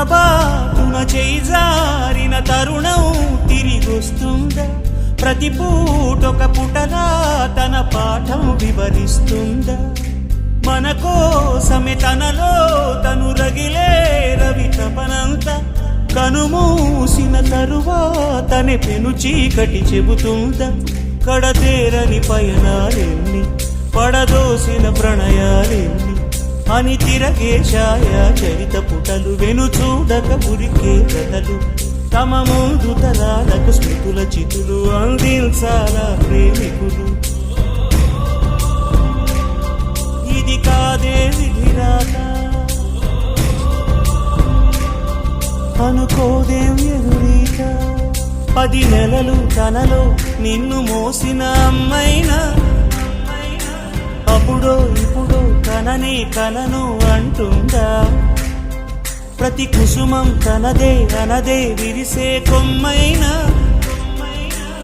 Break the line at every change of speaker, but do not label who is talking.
పొరపాటున చేజారిన తరుణం తిరిగొస్తుందా? ప్రతి పూటొక పుటలా తన పాఠం వివరిస్తుందా? మన కోసమే తనలో తను రగిలే రవి తపనంత కనుమూసిన తరువాతనే పెను చీకటి చెబుతుందా? కడతేరని పయనాలెన్ని పడదోసిన ప్రణయాలెన్ని అని తిరగే ఛాయా చరిత పుటలు వెను చూడక ఉరికే కథలు తమ ముందు తరాలకు స్మృతుల చితులు అందించాలా ప్రేమికులు. ఇది కాదే విధిరాత అనుకోదేం ఎదురీత. 10 నెలలు తనలో నిన్ను మోసిన అమ్మైనా అప్పుడో ఇప్పుడో కననే కనను అంటుందా? ప్రతి కుసుమం తనదే అనదే విరిసే కొమ్మైనా